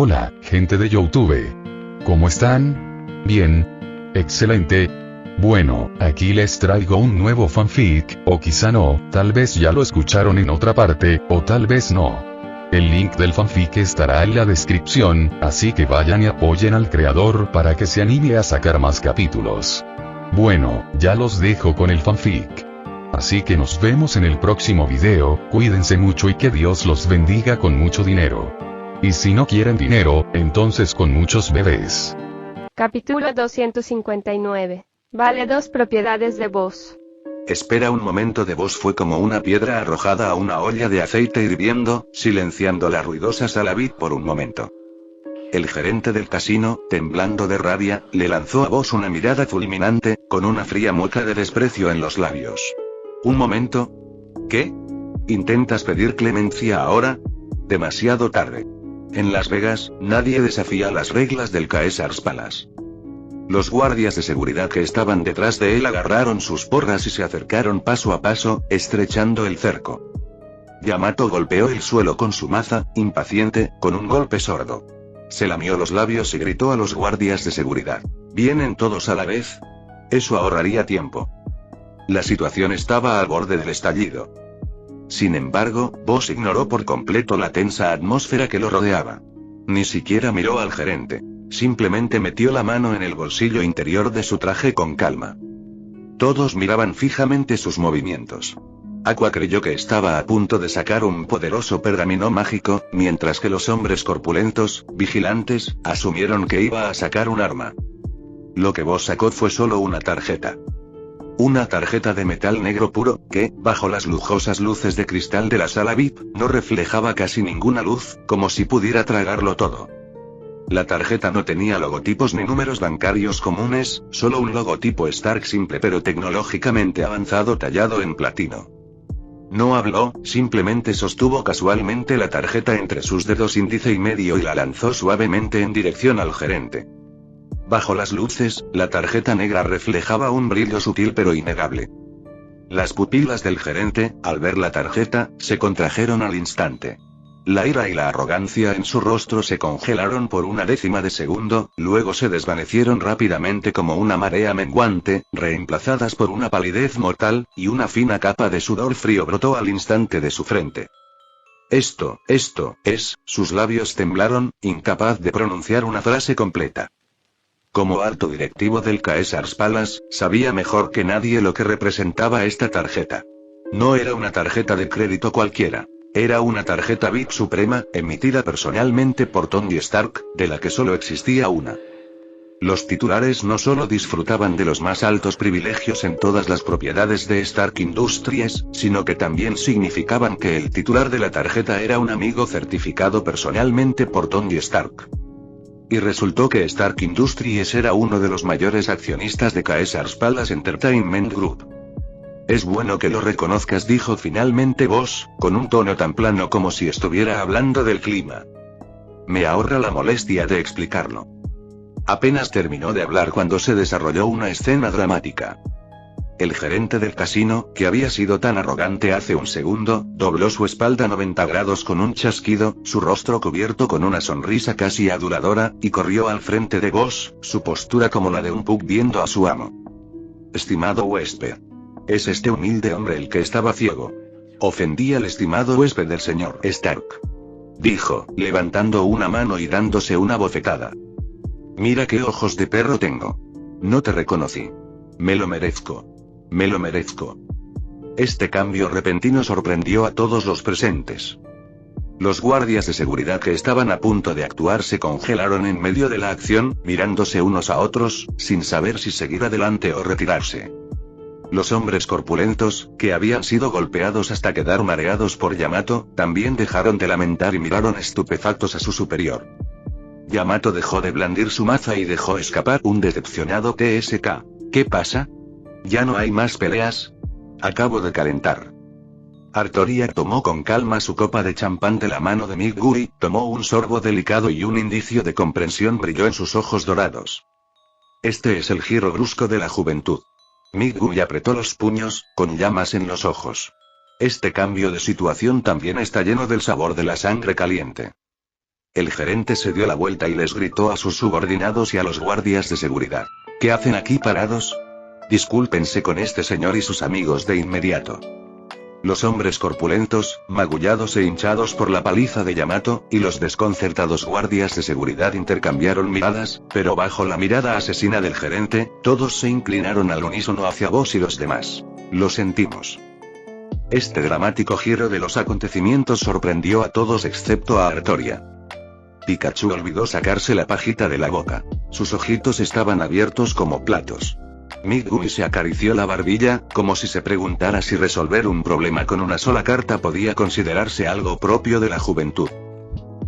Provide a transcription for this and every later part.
Hola, gente de YouTube. ¿Cómo están? Bien. Excelente. Bueno, aquí les traigo un nuevo fanfic, o quizá no, tal vez ya lo escucharon en otra parte, o tal vez no. El link del fanfic estará en la descripción, así que vayan y apoyen al creador para que se anime a sacar más capítulos. Bueno, ya los dejo con el fanfic. Así que nos vemos en el próximo video, cuídense mucho y que Dios los bendiga con mucho dinero. Y si no quieren dinero, entonces con muchos bebés. Capítulo 259. Vale 2 propiedades de Boss. Espera un momento. De Boss fue como una piedra arrojada a una olla de aceite hirviendo, silenciando la ruidosa sala VIP por un momento. El gerente del casino, temblando de rabia, le lanzó a Boss una mirada fulminante, con una fría mueca de desprecio en los labios. Un momento. ¿Qué? ¿Intentas pedir clemencia ahora? Demasiado tarde. En Las Vegas, nadie desafía las reglas del Caesars Palace. Los guardias de seguridad que estaban detrás de él agarraron sus porras y se acercaron paso a paso, estrechando el cerco. Yamato golpeó el suelo con su maza, impaciente, con un golpe sordo. Se lamió los labios y gritó a los guardias de seguridad: ¿vienen todos a la vez? Eso ahorraría tiempo. La situación estaba al borde del estallido. Sin embargo, Boss ignoró por completo la tensa atmósfera que lo rodeaba. Ni siquiera miró al gerente. Simplemente metió la mano en el bolsillo interior de su traje con calma. Todos miraban fijamente sus movimientos. Aqua creyó que estaba a punto de sacar un poderoso pergamino mágico, mientras que los hombres corpulentos, vigilantes, asumieron que iba a sacar un arma. Lo que Boss sacó fue solo una tarjeta. Una tarjeta de metal negro puro, que, bajo las lujosas luces de cristal de la sala VIP, no reflejaba casi ninguna luz, como si pudiera tragarlo todo. La tarjeta no tenía logotipos ni números bancarios comunes, solo un logotipo Stark simple pero tecnológicamente avanzado tallado en platino. No habló, simplemente sostuvo casualmente la tarjeta entre sus dedos índice y medio y la lanzó suavemente en dirección al gerente. Bajo las luces, la tarjeta negra reflejaba un brillo sutil pero innegable. Las pupilas del gerente, al ver la tarjeta, se contrajeron al instante. La ira y la arrogancia en su rostro se congelaron por una décima de segundo, luego se desvanecieron rápidamente como una marea menguante, reemplazadas por una palidez mortal, y una fina capa de sudor frío brotó al instante de su frente. Esto es, sus labios temblaron, incapaz de pronunciar una frase completa. Como alto directivo del Caesars Palace, sabía mejor que nadie lo que representaba esta tarjeta. No era una tarjeta de crédito cualquiera. Era una tarjeta VIP suprema, emitida personalmente por Tony Stark, de la que solo existía una. Los titulares no solo disfrutaban de los más altos privilegios en todas las propiedades de Stark Industries, sino que también significaban que el titular de la tarjeta era un amigo certificado personalmente por Tony Stark. Y resultó que Stark Industries era uno de los mayores accionistas de Caesars Palace Entertainment Group. Es bueno que lo reconozcas, dijo finalmente Boss, con un tono tan plano como si estuviera hablando del clima. Me ahorra la molestia de explicarlo. Apenas terminó de hablar cuando se desarrolló una escena dramática. El gerente del casino, que había sido tan arrogante hace un segundo, dobló su espalda 90 grados con un chasquido, su rostro cubierto con una sonrisa casi aduladora, y corrió al frente de Boss, su postura como la de un pug viendo a su amo. Estimado huésped. Es este humilde hombre el que estaba ciego. Ofendí al estimado huésped del señor Stark. Dijo, levantando una mano y dándose una bofetada. Mira qué ojos de perro tengo. No te reconocí. Me lo merezco. Me lo merezco. Este cambio repentino sorprendió a todos los presentes. Los guardias de seguridad que estaban a punto de actuar se congelaron en medio de la acción, mirándose unos a otros, sin saber si seguir adelante o retirarse. Los hombres corpulentos, que habían sido golpeados hasta quedar mareados por Yamato, también dejaron de lamentar y miraron estupefactos a su superior. Yamato dejó de blandir su maza y dejó escapar un decepcionado TSK. ¿Qué pasa? ¿Ya no hay más peleas? Acabo de calentar. Artorias tomó con calma su copa de champán de la mano de Miguri, tomó un sorbo delicado y un indicio de comprensión brilló en sus ojos dorados. Este es el giro brusco de la juventud. Miguri apretó los puños, con llamas en los ojos. Este cambio de situación también está lleno del sabor de la sangre caliente. El gerente se dio la vuelta y les gritó a sus subordinados y a los guardias de seguridad. ¿Qué hacen aquí parados? Discúlpense con este señor y sus amigos de inmediato. Los hombres corpulentos, magullados e hinchados por la paliza de Yamato, y los desconcertados guardias de seguridad intercambiaron miradas, pero bajo la mirada asesina del gerente, todos se inclinaron al unísono hacia vos y los demás. Lo sentimos. Este dramático giro de los acontecimientos sorprendió a todos excepto a Artoria. Pikachu olvidó sacarse la pajita de la boca. Sus ojitos estaban abiertos como platos. Megumi se acarició la barbilla, como si se preguntara si resolver un problema con una sola carta podía considerarse algo propio de la juventud.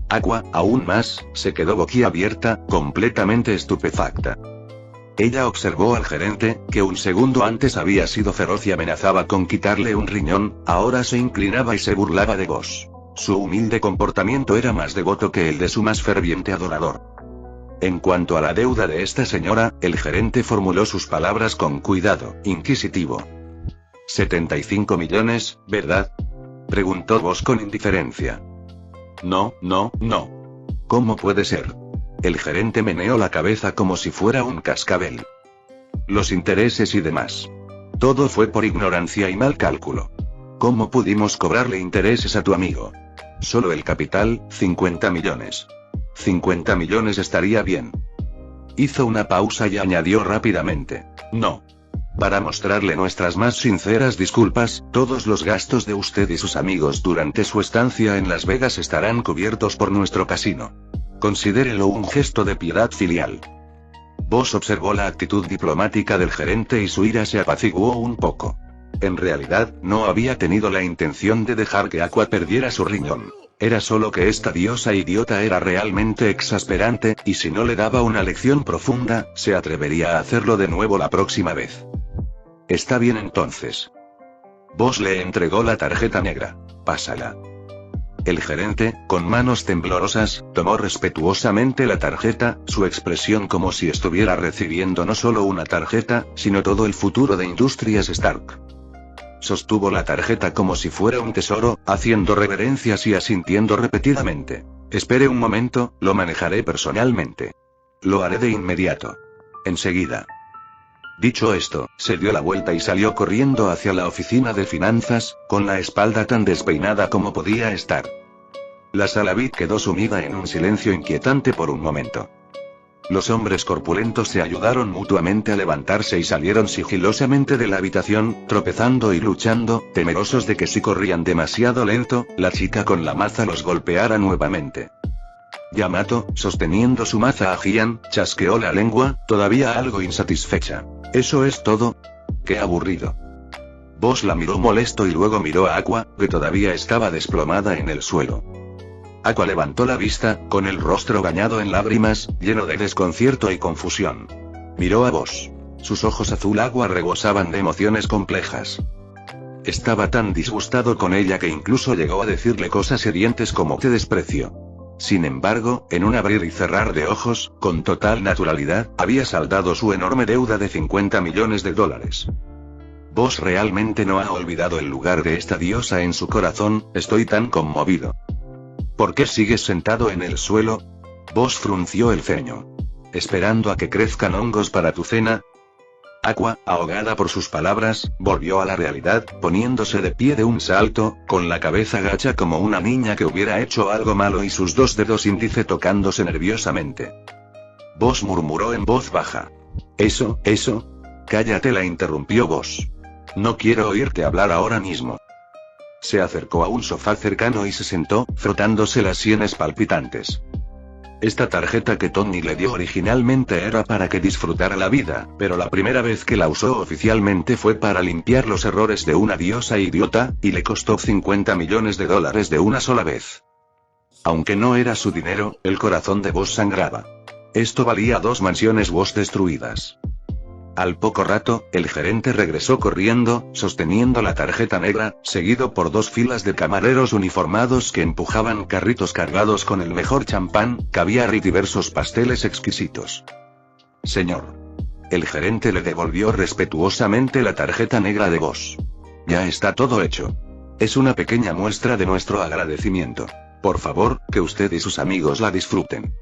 Aqua, aún más, se quedó boquiabierta, completamente estupefacta. Ella observó al gerente, que un segundo antes había sido feroz y amenazaba con quitarle un riñón, ahora se inclinaba y se burlaba de vos. Su humilde comportamiento era más devoto que el de su más ferviente adorador. En cuanto a la deuda de esta señora, el gerente formuló sus palabras con cuidado, inquisitivo. 75 millones, ¿verdad? Preguntó vos con indiferencia. No. ¿Cómo puede ser? El gerente meneó la cabeza como si fuera un cascabel. Los intereses y demás. Todo fue por ignorancia y mal cálculo. ¿Cómo pudimos cobrarle intereses a tu amigo? Solo el capital, 50 millones. 50 millones estaría bien. Hizo una pausa y añadió rápidamente. No. Para mostrarle nuestras más sinceras disculpas, todos los gastos de usted y sus amigos durante su estancia en Las Vegas estarán cubiertos por nuestro casino. Considérelo un gesto de piedad filial. Vos observó la actitud diplomática del gerente y su ira se apaciguó un poco. En realidad, no había tenido la intención de dejar que Aqua perdiera su riñón. Era solo que esta diosa idiota era realmente exasperante, y si no le daba una lección profunda, se atrevería a hacerlo de nuevo la próxima vez. Está bien entonces. Vos le entregó la tarjeta negra. Pásala. El gerente, con manos temblorosas, tomó respetuosamente la tarjeta, su expresión como si estuviera recibiendo no solo una tarjeta, sino todo el futuro de Industrias Stark. Sostuvo la tarjeta como si fuera un tesoro, haciendo reverencias y asintiendo repetidamente. Espere un momento, lo manejaré personalmente. Lo haré de inmediato. Enseguida. Dicho esto, se dio la vuelta y salió corriendo hacia la oficina de finanzas, con la espalda tan despeinada como podía estar. La sala VIP quedó sumida en un silencio inquietante por un momento. Los hombres corpulentos se ayudaron mutuamente a levantarse y salieron sigilosamente de la habitación, tropezando y luchando, temerosos de que si corrían demasiado lento, la chica con la maza los golpeara nuevamente. Yamato, sosteniendo su maza a Gian, chasqueó la lengua, todavía algo insatisfecha. ¿Eso es todo? ¡Qué aburrido! Vos la miró molesto y luego miró a Aqua, que todavía estaba desplomada en el suelo. Aqua levantó la vista, con el rostro bañado en lágrimas, lleno de desconcierto y confusión. Miró a vos. Sus ojos azul agua rebosaban de emociones complejas. Estaba tan disgustado con ella que incluso llegó a decirle cosas hirientes como te desprecio. Sin embargo, en un abrir y cerrar de ojos, con total naturalidad, había saldado su enorme deuda de 50 millones de dólares. Vos realmente no ha olvidado el lugar de esta diosa en su corazón, estoy tan conmovido. ¿Por qué sigues sentado en el suelo? Vos frunció el ceño. ¿Esperando a que crezcan hongos para tu cena? Aqua, ahogada por sus palabras, volvió a la realidad, poniéndose de pie de un salto, con la cabeza gacha como una niña que hubiera hecho algo malo y sus dos dedos índice tocándose nerviosamente. Vos murmuró en voz baja. Eso. Cállate, la interrumpió Vos. No quiero oírte hablar ahora mismo. Se acercó a un sofá cercano y se sentó, frotándose las sienes palpitantes. Esta tarjeta que Tony le dio originalmente era para que disfrutara la vida, pero la primera vez que la usó oficialmente fue para limpiar los errores de una diosa idiota, y le costó 50 millones de dólares de una sola vez. Aunque no era su dinero, el corazón de Vos sangraba. Esto valía 2 mansiones Vos destruidas. Al poco rato, el gerente regresó corriendo, sosteniendo la tarjeta negra, seguido por 2 filas de camareros uniformados que empujaban carritos cargados con el mejor champán, caviar y diversos pasteles exquisitos. Señor. El gerente le devolvió respetuosamente la tarjeta negra de Vos. Ya está todo hecho. Es una pequeña muestra de nuestro agradecimiento. Por favor, que usted y sus amigos la disfruten.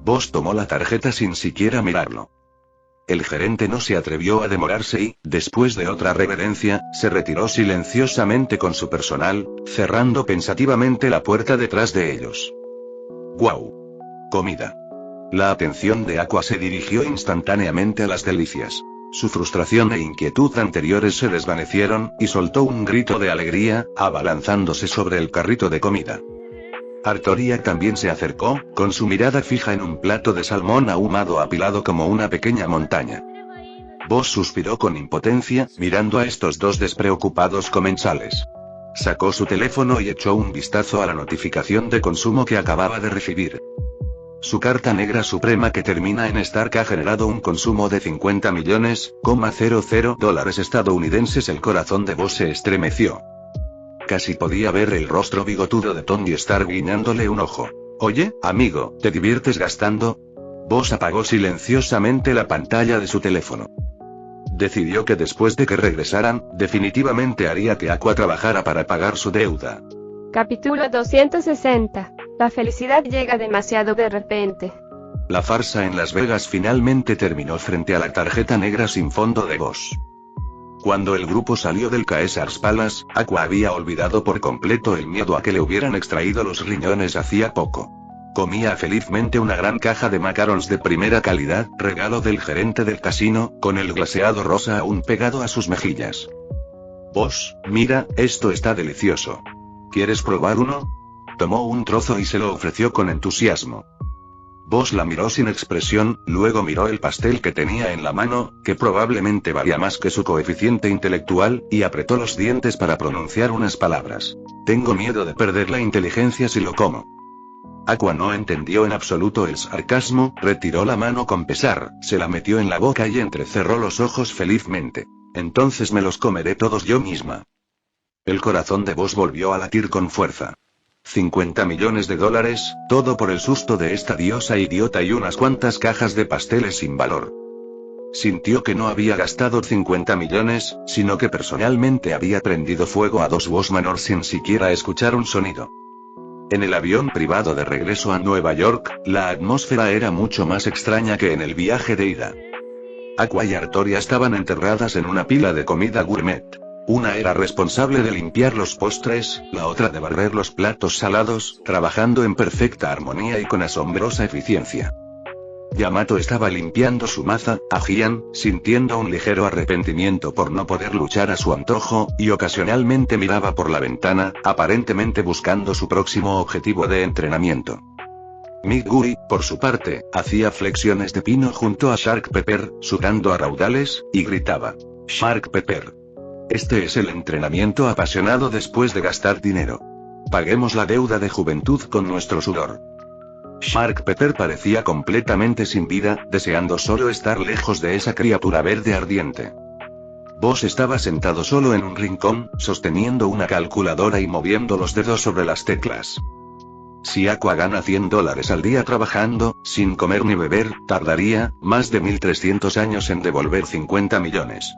Boss tomó la tarjeta sin siquiera mirarlo. El gerente no se atrevió a demorarse y, después de otra reverencia, se retiró silenciosamente con su personal, cerrando pensativamente la puerta detrás de ellos. ¡Guau! Comida. La atención de Aqua se dirigió instantáneamente a las delicias. Su frustración e inquietud anteriores se desvanecieron, y soltó un grito de alegría, abalanzándose sobre el carrito de comida. Artoria también se acercó, con su mirada fija en un plato de salmón ahumado apilado como una pequeña montaña. Boss suspiró con impotencia, mirando a estos dos despreocupados comensales. Sacó su teléfono y echó un vistazo a la notificación de consumo que acababa de recibir. Su carta negra suprema que termina en Stark ha generado un consumo de 50 millones,00 dólares estadounidenses. El corazón de Boss se estremeció. Casi podía ver el rostro bigotudo de Tony Stark guiñándole un ojo. Oye, amigo, ¿te diviertes gastando? Boss apagó silenciosamente la pantalla de su teléfono. Decidió que después de que regresaran, definitivamente haría que Aqua trabajara para pagar su deuda. Capítulo 260. La felicidad llega demasiado de repente. La farsa en Las Vegas finalmente terminó frente a la tarjeta negra sin fondo de Boss. Cuando el grupo salió del Caesars Palace, Aqua había olvidado por completo el miedo a que le hubieran extraído los riñones hacía poco. Comía felizmente una gran caja de macarons de primera calidad, regalo del gerente del casino, con el glaseado rosa aún pegado a sus mejillas. Boss, mira, esto está delicioso. ¿Quieres probar uno? Tomó un trozo y se lo ofreció con entusiasmo. Boss la miró sin expresión, luego miró el pastel que tenía en la mano, que probablemente valía más que su coeficiente intelectual, y apretó los dientes para pronunciar unas palabras. Tengo miedo de perder la inteligencia si lo como. Aqua no entendió en absoluto el sarcasmo, retiró la mano con pesar, se la metió en la boca y entrecerró los ojos felizmente. Entonces me los comeré todos yo misma. El corazón de Boss volvió a latir con fuerza. 50 millones de dólares, todo por el susto de esta diosa idiota y unas cuantas cajas de pasteles sin valor. Sintió que no había gastado 50 millones, sino que personalmente había prendido fuego a 2 Boss Manor sin siquiera escuchar un sonido. En el avión privado de regreso a Nueva York, la atmósfera era mucho más extraña que en el viaje de ida. Aqua y Artoria estaban enterradas en una pila de comida gourmet. Una era responsable de limpiar los postres, la otra de barrer los platos salados, trabajando en perfecta armonía y con asombrosa eficiencia. Yamato estaba limpiando su maza, a Gian, sintiendo un ligero arrepentimiento por no poder luchar a su antojo, y ocasionalmente miraba por la ventana, aparentemente buscando su próximo objetivo de entrenamiento. Midori, por su parte, hacía flexiones de pino junto a Shark Pepper, sudando a raudales, y gritaba: Shark Pepper. Este es el entrenamiento apasionado después de gastar dinero. Paguemos la deuda de juventud con nuestro sudor. Shark Pepper parecía completamente sin vida, deseando solo estar lejos de esa criatura verde ardiente. Boss estaba sentado solo en un rincón, sosteniendo una calculadora y moviendo los dedos sobre las teclas. Si Aqua gana $100 al día trabajando, sin comer ni beber, tardaría más de 1300 años en devolver 50 millones.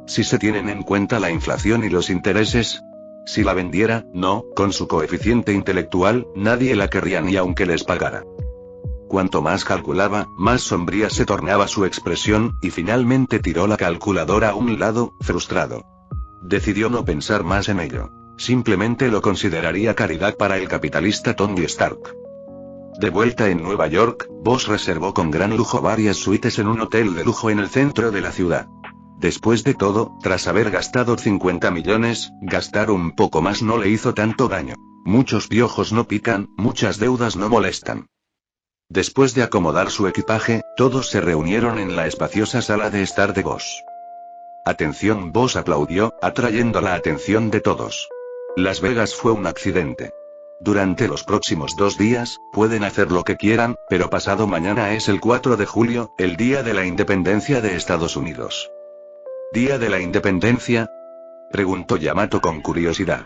Si se tienen en cuenta la inflación y los intereses. Si la vendiera, no, con su coeficiente intelectual, nadie la querría ni aunque les pagara. Cuanto más calculaba, más sombría se tornaba su expresión, y finalmente tiró la calculadora a un lado, frustrado. Decidió no pensar más en ello. Simplemente lo consideraría caridad para el capitalista Tony Stark. De vuelta en Nueva York, Boss reservó con gran lujo varias suites en un hotel de lujo en el centro de la ciudad. Después de todo, tras haber gastado 50 millones, gastar un poco más no le hizo tanto daño. Muchos piojos no pican, muchas deudas no molestan. Después de acomodar su equipaje, todos se reunieron en la espaciosa sala de estar de Boss. Atención, Boss aplaudió, atrayendo la atención de todos. Las Vegas fue un accidente. Durante los próximos 2 días, pueden hacer lo que quieran, pero pasado mañana es el 4 de julio, el día de la independencia de Estados Unidos. ¿Día de la Independencia? Preguntó Yamato con curiosidad.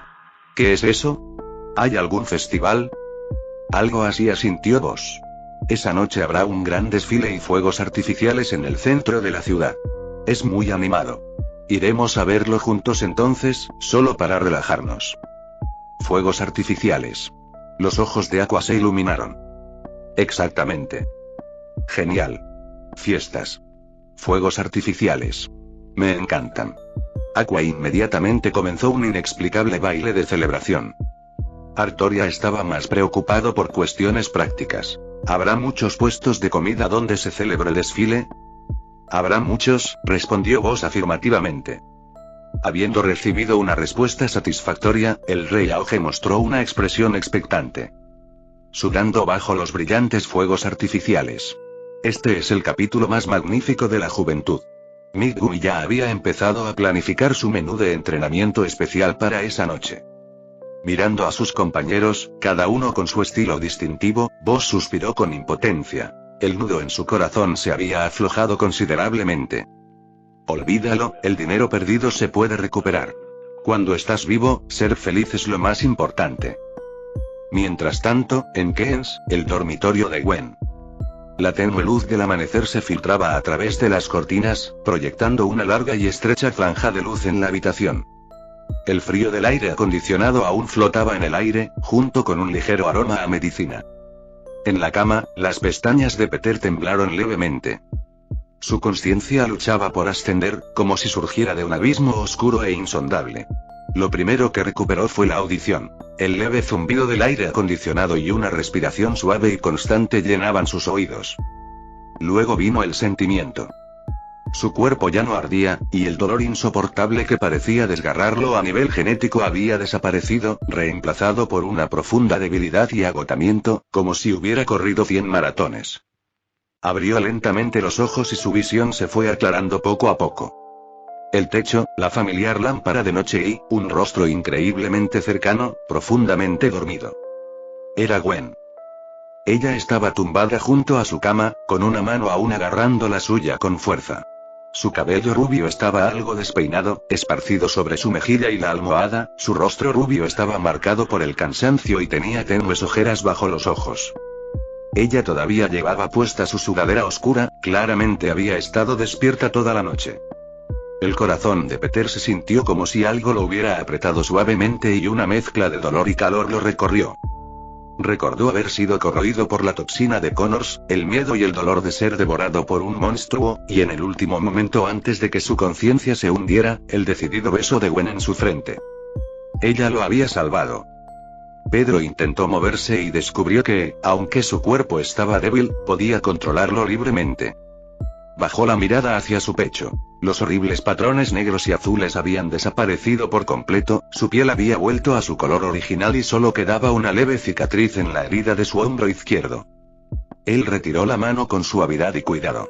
¿Qué es eso? ¿Hay algún festival? Algo así asintió Boss. Esa noche habrá un gran desfile y fuegos artificiales en el centro de la ciudad. Es muy animado. Iremos a verlo juntos entonces, solo para relajarnos. Fuegos artificiales. Los ojos de Aqua se iluminaron. Exactamente. Genial. Fiestas. Fuegos artificiales. Me encantan. Aqua inmediatamente comenzó un inexplicable baile de celebración. Artoria estaba más preocupado por cuestiones prácticas. ¿Habrá muchos puestos de comida donde se celebre el desfile? Habrá muchos, respondió Boss afirmativamente. Habiendo recibido una respuesta satisfactoria, el rey Auge mostró una expresión expectante. Sudando bajo los brillantes fuegos artificiales. Este es el capítulo más magnífico de la juventud. Megumi ya había empezado a planificar su menú de entrenamiento especial para esa noche. Mirando a sus compañeros, cada uno con su estilo distintivo, Boss suspiró con impotencia. El nudo en su corazón se había aflojado considerablemente. Olvídalo, el dinero perdido se puede recuperar. Cuando estás vivo, ser feliz es lo más importante. Mientras tanto, en Keynes, el dormitorio de Gwen. La tenue luz del amanecer se filtraba a través de las cortinas, proyectando una larga y estrecha franja de luz en la habitación. El frío del aire acondicionado aún flotaba en el aire, junto con un ligero aroma a medicina. En la cama, las pestañas de Peter temblaron levemente. Su conciencia luchaba por ascender, como si surgiera de un abismo oscuro e insondable. Lo primero que recuperó fue la audición. El leve zumbido del aire acondicionado y una respiración suave y constante llenaban sus oídos. Luego vino el sentimiento. Su cuerpo ya no ardía, y el dolor insoportable que parecía desgarrarlo a nivel genético había desaparecido, reemplazado por una profunda debilidad y agotamiento, como si hubiera corrido 100 maratones. Abrió lentamente los ojos y su visión se fue aclarando poco a poco. El techo, la familiar lámpara de noche y un rostro increíblemente cercano, profundamente dormido. Era Gwen. Ella estaba tumbada junto a su cama, con una mano aún agarrando la suya con fuerza. Su cabello rubio estaba algo despeinado, esparcido sobre su mejilla y la almohada, su rostro rubio estaba marcado por el cansancio y tenía tenues ojeras bajo los ojos. Ella todavía llevaba puesta su sudadera oscura, claramente había estado despierta toda la noche. El corazón de Peter se sintió como si algo lo hubiera apretado suavemente y una mezcla de dolor y calor lo recorrió. Recordó haber sido corroído por la toxina de Connors, el miedo y el dolor de ser devorado por un monstruo, y en el último momento antes de que su conciencia se hundiera, el decidido beso de Gwen en su frente. Ella lo había salvado. Pedro intentó moverse y descubrió que, aunque su cuerpo estaba débil, podía controlarlo libremente. Bajó la mirada hacia su pecho. Los horribles patrones negros y azules habían desaparecido por completo, su piel había vuelto a su color original y solo quedaba una leve cicatriz en la herida de su hombro izquierdo. Él retiró la mano con suavidad y cuidado.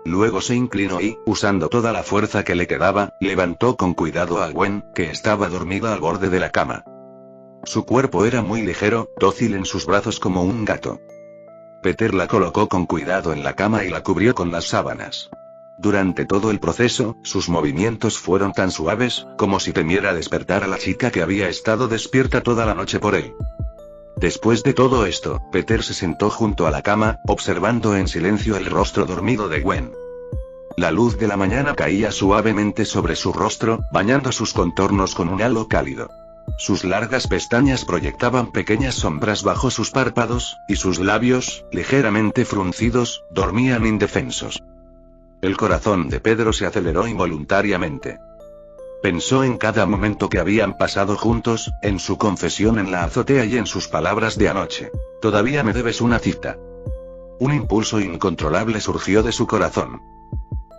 Luego se inclinó y, usando toda la fuerza que le quedaba, levantó con cuidado a Gwen, que estaba dormida al borde de la cama. Su cuerpo era muy ligero, dócil en sus brazos como un gato. Peter la colocó con cuidado en la cama y la cubrió con las sábanas. Durante todo el proceso, sus movimientos fueron tan suaves, como si temiera despertar a la chica que había estado despierta toda la noche por él. Después de todo esto, Peter se sentó junto a la cama, observando en silencio el rostro dormido de Gwen. La luz de la mañana caía suavemente sobre su rostro, bañando sus contornos con un halo cálido. Sus largas pestañas proyectaban pequeñas sombras bajo sus párpados, y sus labios, ligeramente fruncidos, dormían indefensos. El corazón de Pedro se aceleró involuntariamente. Pensó en cada momento que habían pasado juntos, en su confesión en la azotea y en sus palabras de anoche. Todavía me debes una cita. Un impulso incontrolable surgió de su corazón.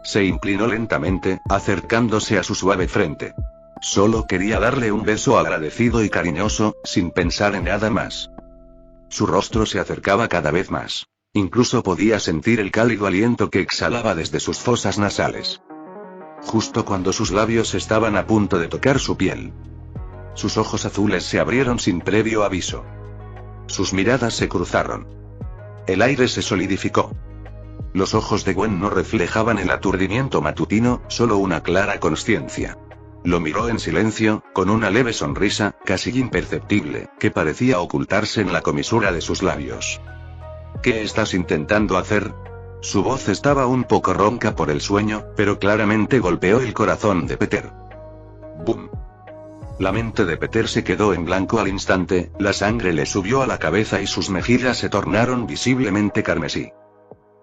Se inclinó lentamente, acercándose a su suave frente. Solo quería darle un beso agradecido y cariñoso, sin pensar en nada más. Su rostro se acercaba cada vez más. Incluso podía sentir el cálido aliento que exhalaba desde sus fosas nasales. Justo cuando sus labios estaban a punto de tocar su piel. Sus ojos azules se abrieron sin previo aviso. Sus miradas se cruzaron. El aire se solidificó. Los ojos de Gwen no reflejaban el aturdimiento matutino, solo una clara conciencia. Lo miró en silencio, con una leve sonrisa, casi imperceptible, que parecía ocultarse en la comisura de sus labios. ¿Qué estás intentando hacer? Su voz estaba un poco ronca por el sueño, pero claramente golpeó el corazón de Peter. ¡Bum! La mente de Peter se quedó en blanco al instante, la sangre le subió a la cabeza y sus mejillas se tornaron visiblemente carmesí.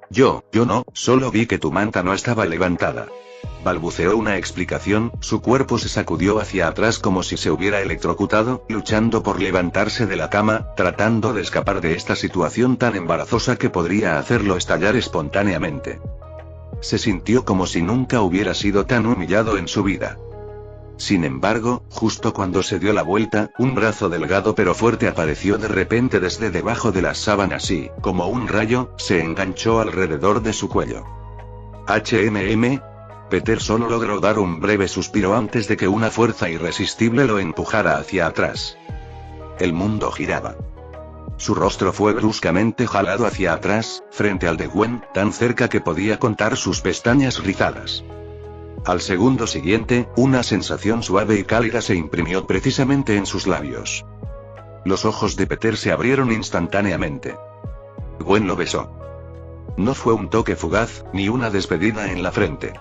Yo no, solo vi que tu manta no estaba levantada. Balbuceó una explicación, su cuerpo se sacudió hacia atrás como si se hubiera electrocutado, luchando por levantarse de la cama, tratando de escapar de esta situación tan embarazosa que podría hacerlo estallar espontáneamente. Se sintió como si nunca hubiera sido tan humillado en su vida. Sin embargo, justo cuando se dio la vuelta, un brazo delgado pero fuerte apareció de repente desde debajo de las sábanas y, como un rayo, se enganchó alrededor de su cuello. Peter solo logró dar un breve suspiro antes de que una fuerza irresistible lo empujara hacia atrás. El mundo giraba. Su rostro fue bruscamente jalado hacia atrás, frente al de Gwen, tan cerca que podía contar sus pestañas rizadas. Al segundo siguiente, una sensación suave y cálida se imprimió precisamente en sus labios. Los ojos de Peter se abrieron instantáneamente. Gwen lo besó. No fue un toque fugaz, ni una despedida en la frente.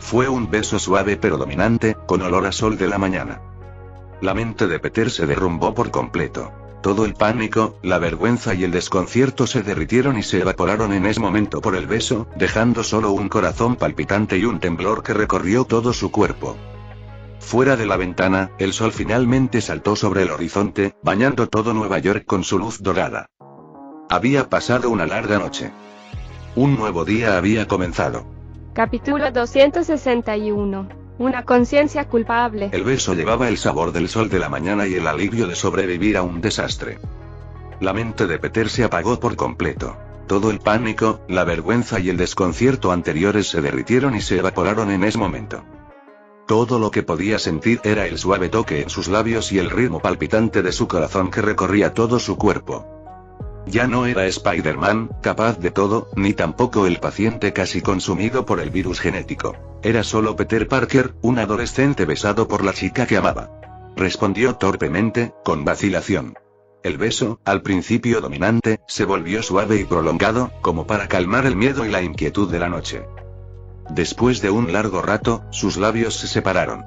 Fue un beso suave pero dominante, con olor a sol de la mañana. La mente de Peter se derrumbó por completo. Todo el pánico, la vergüenza y el desconcierto se derritieron y se evaporaron en ese momento por el beso, dejando solo un corazón palpitante y un temblor que recorrió todo su cuerpo. Fuera de la ventana, el sol finalmente saltó sobre el horizonte, bañando todo Nueva York con su luz dorada. Había pasado una larga noche. Un nuevo día había comenzado. Capítulo 261. Una conciencia culpable. El beso llevaba el sabor del sol de la mañana y el alivio de sobrevivir a un desastre. La mente de Peter se apagó por completo. Todo el pánico, la vergüenza y el desconcierto anteriores se derritieron y se evaporaron en ese momento. Todo lo que podía sentir era el suave toque en sus labios y el ritmo palpitante de su corazón que recorría todo su cuerpo. Ya no era Spider-Man, capaz de todo, ni tampoco el paciente casi consumido por el virus genético. Era solo Peter Parker, un adolescente besado por la chica que amaba. Respondió torpemente, con vacilación. El beso, al principio dominante, se volvió suave y prolongado, como para calmar el miedo y la inquietud de la noche. Después de un largo rato, sus labios se separaron.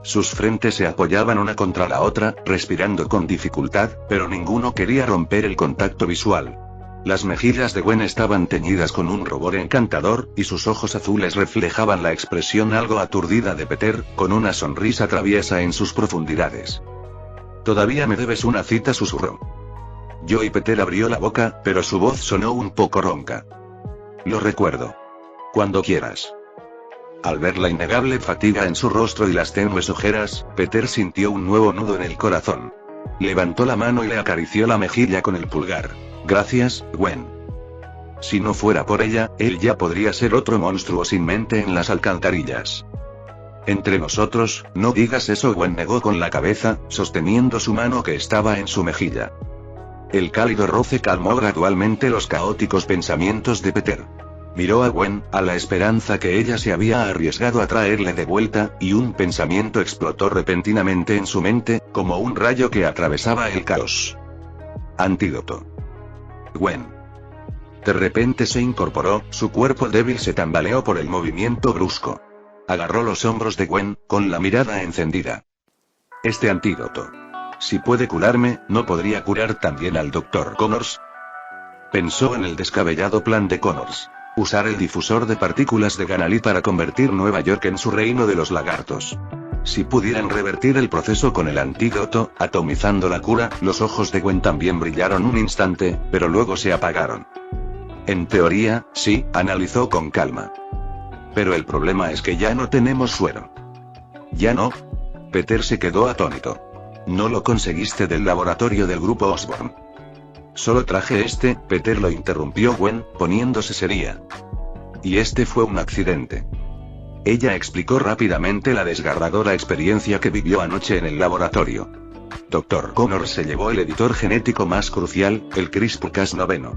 Sus frentes se apoyaban una contra la otra, respirando con dificultad, pero ninguno quería romper el contacto visual. Las mejillas de Gwen estaban teñidas con un rubor encantador, y sus ojos azules reflejaban la expresión algo aturdida de Peter, con una sonrisa traviesa en sus profundidades. «Todavía me debes una cita», susurró. Joey Peter abrió la boca, pero su voz sonó un poco ronca. «Lo recuerdo. Cuando quieras». Al ver la innegable fatiga en su rostro y las tenues ojeras, Peter sintió un nuevo nudo en el corazón. Levantó la mano y le acarició la mejilla con el pulgar. «Gracias, Gwen. Si no fuera por ella, él ya podría ser otro monstruo sin mente en las alcantarillas». «Entre nosotros, no digas eso», Gwen negó con la cabeza, sosteniendo su mano que estaba en su mejilla. El cálido roce calmó gradualmente los caóticos pensamientos de Peter. Miró a Gwen, a la esperanza que ella se había arriesgado a traerle de vuelta, y un pensamiento explotó repentinamente en su mente, como un rayo que atravesaba el caos. Antídoto. Gwen. De repente se incorporó, su cuerpo débil se tambaleó por el movimiento brusco. Agarró los hombros de Gwen, con la mirada encendida. Este antídoto. Si puede curarme, ¿no podría curar también al Dr. Connors? Pensó en el descabellado plan de Connors. Usar el difusor de partículas de Ganali para convertir Nueva York en su reino de los lagartos. Si pudieran revertir el proceso con el antídoto, atomizando la cura, los ojos de Gwen también brillaron un instante, pero luego se apagaron. En teoría, sí, analizó con calma. Pero el problema es que ya no tenemos suero. ¿Ya no? Peter se quedó atónito. No lo conseguiste del laboratorio del grupo Osborn. Solo traje este, Peter lo interrumpió Gwen, poniéndose seria. Y este fue un accidente. Ella explicó rápidamente la desgarradora experiencia que vivió anoche en el laboratorio. Dr. Connors se llevó el editor genético más crucial, el CRISPR-Cas9.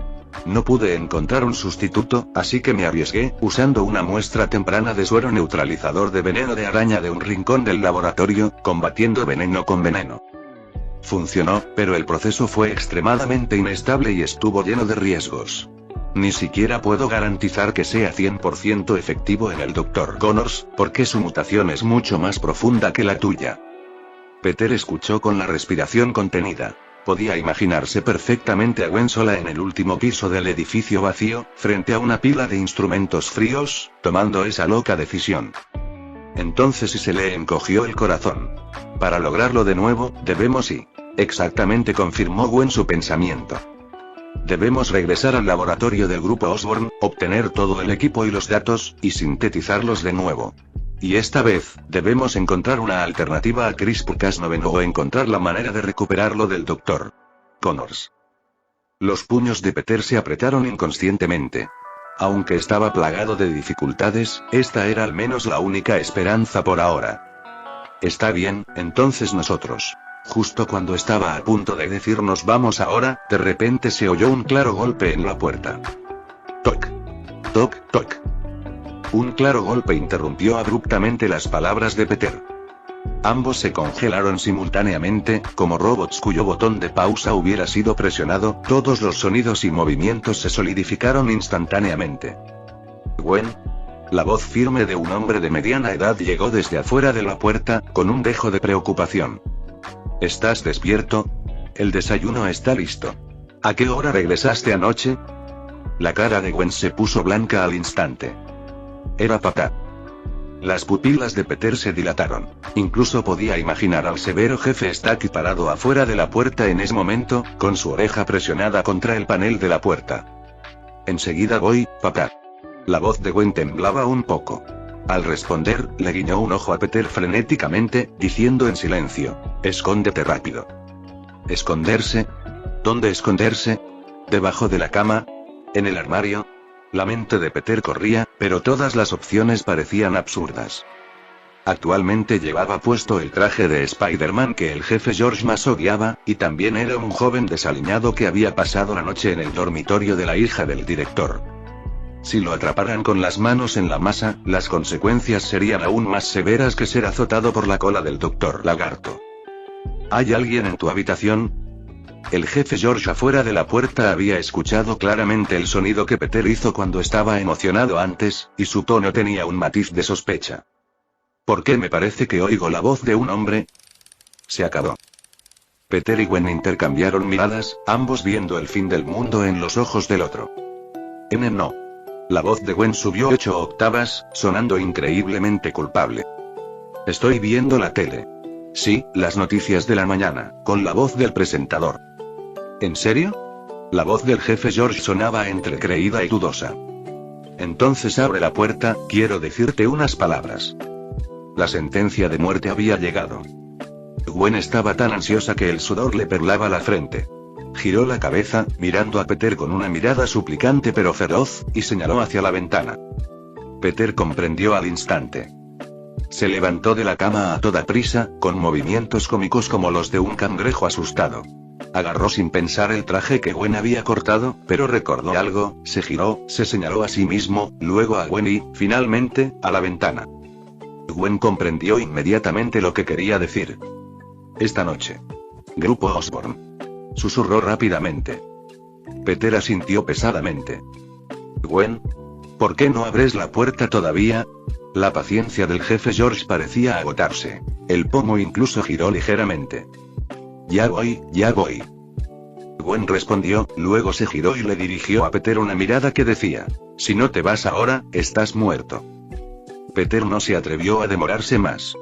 No pude encontrar un sustituto, así que me arriesgué, usando una muestra temprana de suero neutralizador de veneno de araña de un rincón del laboratorio, combatiendo veneno con veneno. Funcionó, pero el proceso fue extremadamente inestable y estuvo lleno de riesgos. Ni siquiera puedo garantizar que sea 100% efectivo en el Dr. Connors, porque su mutación es mucho más profunda que la tuya. Peter escuchó con la respiración contenida. Podía imaginarse perfectamente a Gwen sola en el último piso del edificio vacío, frente a una pila de instrumentos fríos, tomando esa loca decisión. Entonces se le encogió el corazón. Para lograrlo de nuevo, debemos ir. Exactamente, confirmó Gwen su pensamiento. Debemos regresar al laboratorio del grupo Osborn, obtener todo el equipo y los datos, y sintetizarlos de nuevo. Y esta vez, debemos encontrar una alternativa a CRISPR-Cas9 o encontrar la manera de recuperarlo del Dr. Connors. Los puños de Peter se apretaron inconscientemente. Aunque estaba plagado de dificultades, esta era al menos la única esperanza por ahora. Está bien, entonces nosotros. Justo cuando estaba a punto de decirnos vamos ahora, de repente se oyó un claro golpe en la puerta. Toc. Toc, toc. Un claro golpe interrumpió abruptamente las palabras de Peter. Ambos se congelaron simultáneamente, como robots cuyo botón de pausa hubiera sido presionado, todos los sonidos y movimientos se solidificaron instantáneamente. Gwen. La voz firme de un hombre de mediana edad llegó desde afuera de la puerta, con un dejo de preocupación. ¿Estás despierto? El desayuno está listo. ¿A qué hora regresaste anoche? La cara de Gwen se puso blanca al instante. Era papá. Las pupilas de Peter se dilataron. Incluso podía imaginar al severo jefe Stack parado afuera de la puerta en ese momento, con su oreja presionada contra el panel de la puerta. Enseguida voy, papá. La voz de Gwen temblaba un poco. Al responder, le guiñó un ojo a Peter frenéticamente, diciendo en silencio: escóndete rápido. ¿Esconderse? ¿Dónde esconderse? ¿Debajo de la cama? ¿En el armario? La mente de Peter corría, pero todas las opciones parecían absurdas. Actualmente llevaba puesto el traje de Spider-Man que el jefe George Mason guiaba, y también era un joven desaliñado que había pasado la noche en el dormitorio de la hija del director. Si lo atraparan con las manos en la masa, las consecuencias serían aún más severas que ser azotado por la cola del Dr. Lagarto. ¿Hay alguien en tu habitación? El jefe George afuera de la puerta había escuchado claramente el sonido que Peter hizo cuando estaba emocionado antes, y su tono tenía un matiz de sospecha. ¿Por qué me parece que oigo la voz de un hombre? Se acabó. Peter y Gwen intercambiaron miradas, ambos viendo el fin del mundo en los ojos del otro. No. La voz de Gwen subió 8 octavas, sonando increíblemente culpable. Estoy viendo la tele. Sí, las noticias de la mañana, con la voz del presentador. ¿En serio? La voz del jefe George sonaba entre creída y dudosa. Entonces abre la puerta, quiero decirte unas palabras. La sentencia de muerte había llegado. Gwen estaba tan ansiosa que el sudor le perlaba la frente. Giró la cabeza, mirando a Peter con una mirada suplicante pero feroz, y señaló hacia la ventana. Peter comprendió al instante. Se levantó de la cama a toda prisa, con movimientos cómicos como los de un cangrejo asustado. Agarró sin pensar el traje que Gwen había cortado, pero recordó algo, se giró, se señaló a sí mismo, luego a Gwen y, finalmente, a la ventana. Gwen comprendió inmediatamente lo que quería decir. Esta noche. Grupo Osborn. Susurró rápidamente. Peter asintió pesadamente. Gwen. ¿Por qué no abres la puerta todavía? La paciencia del jefe George parecía agotarse. El pomo incluso giró ligeramente. Ya voy, ya voy. Gwen respondió, luego se giró y le dirigió a Peter una mirada que decía: si no te vas ahora, estás muerto. Peter no se atrevió a demorarse más.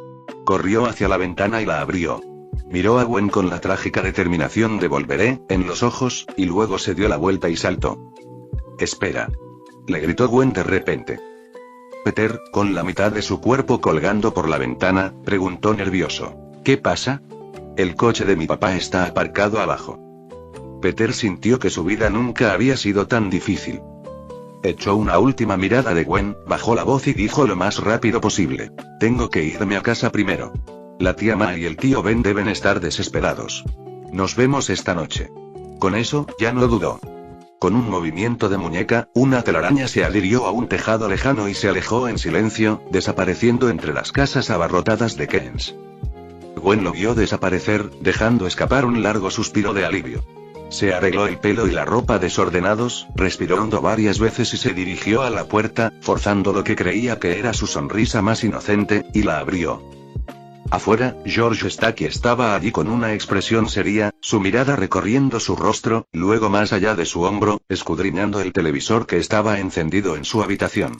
Corrió hacia la ventana y la abrió. Miró a Gwen con la trágica determinación de volveré, en los ojos, y luego se dio la vuelta y saltó. Espera. Le gritó Gwen de repente. Peter, con la mitad de su cuerpo colgando por la ventana, preguntó nervioso: ¿qué pasa? El coche de mi papá está aparcado abajo. Peter sintió que su vida nunca había sido tan difícil. Echó una última mirada de Gwen, bajó la voz y dijo lo más rápido posible: tengo que irme a casa primero. La tía Ma y el tío Ben deben estar desesperados. Nos vemos esta noche. Con eso, ya no dudó. Con un movimiento de muñeca, una telaraña se adhirió a un tejado lejano y se alejó en silencio, desapareciendo entre las casas abarrotadas de Keynes. Gwen lo vio desaparecer, dejando escapar un largo suspiro de alivio. Se arregló el pelo y la ropa desordenados, respiró hondo varias veces y se dirigió a la puerta, forzando lo que creía que era su sonrisa más inocente, y la abrió. Afuera, George Stacky estaba allí con una expresión seria, su mirada recorriendo su rostro, luego más allá de su hombro, escudriñando el televisor que estaba encendido en su habitación.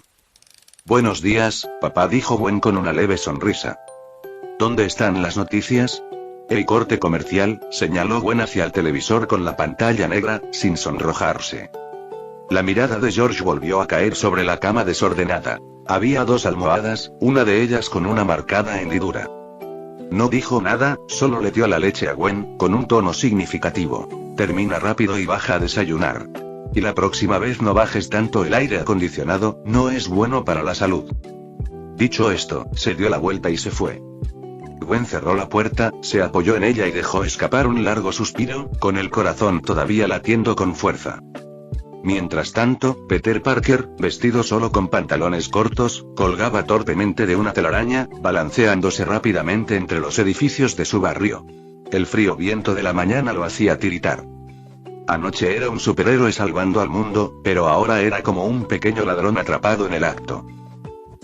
Buenos días, papá, dijo Gwen con una leve sonrisa. ¿Dónde están las noticias? El corte comercial, señaló Gwen hacia el televisor con la pantalla negra, sin sonrojarse. La mirada de George volvió a caer sobre la cama desordenada. Había 2 almohadas, una de ellas con una marcada hendidura. No dijo nada, solo le dio la leche a Gwen, con un tono significativo. Termina rápido y baja a desayunar. Y la próxima vez no bajes tanto el aire acondicionado, no es bueno para la salud. Dicho esto, se dio la vuelta y se fue. Gwen cerró la puerta, se apoyó en ella y dejó escapar un largo suspiro, con el corazón todavía latiendo con fuerza. Mientras tanto, Peter Parker, vestido solo con pantalones cortos, colgaba torpemente de una telaraña, balanceándose rápidamente entre los edificios de su barrio. El frío viento de la mañana lo hacía tiritar. Anoche era un superhéroe salvando al mundo, pero ahora era como un pequeño ladrón atrapado en el acto.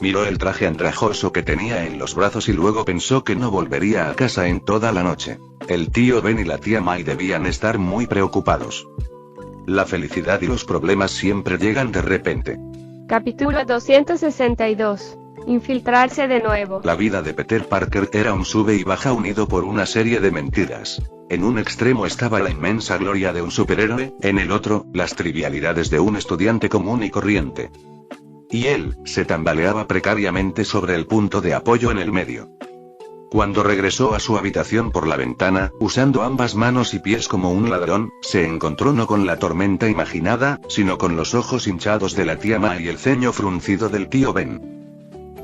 Miró el traje andrajoso que tenía en los brazos y luego pensó que no volvería a casa en toda la noche. El tío Ben y la tía May debían estar muy preocupados. La felicidad y los problemas siempre llegan de repente. Capítulo 262. Infiltrarse de nuevo. La vida de Peter Parker era un sube y baja unido por una serie de mentiras. En un extremo estaba la inmensa gloria de un superhéroe, en el otro, las trivialidades de un estudiante común y corriente. Y él, se tambaleaba precariamente sobre el punto de apoyo en el medio. Cuando regresó a su habitación por la ventana, usando ambas manos y pies como un ladrón, se encontró no con la tormenta imaginada, sino con los ojos hinchados de la tía May y el ceño fruncido del tío Ben.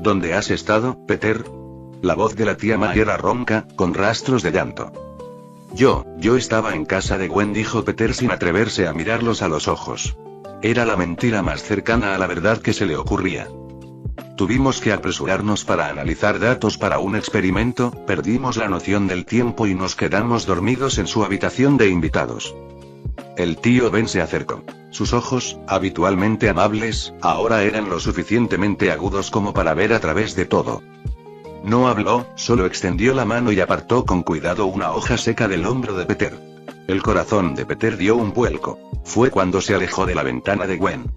¿Dónde has estado, Peter? La voz de la tía May era ronca, con rastros de llanto. Yo estaba en casa de Gwen, dijo Peter sin atreverse a mirarlos a los ojos. Era la mentira más cercana a la verdad que se le ocurría. Tuvimos que apresurarnos para analizar datos para un experimento, perdimos la noción del tiempo y nos quedamos dormidos en su habitación de invitados. El tío Ben se acercó. Sus ojos, habitualmente amables, ahora eran lo suficientemente agudos como para ver a través de todo. No habló, solo extendió la mano y apartó con cuidado una hoja seca del hombro de Peter. El corazón de Peter dio un vuelco. Fue cuando se alejó de la ventana de Gwen.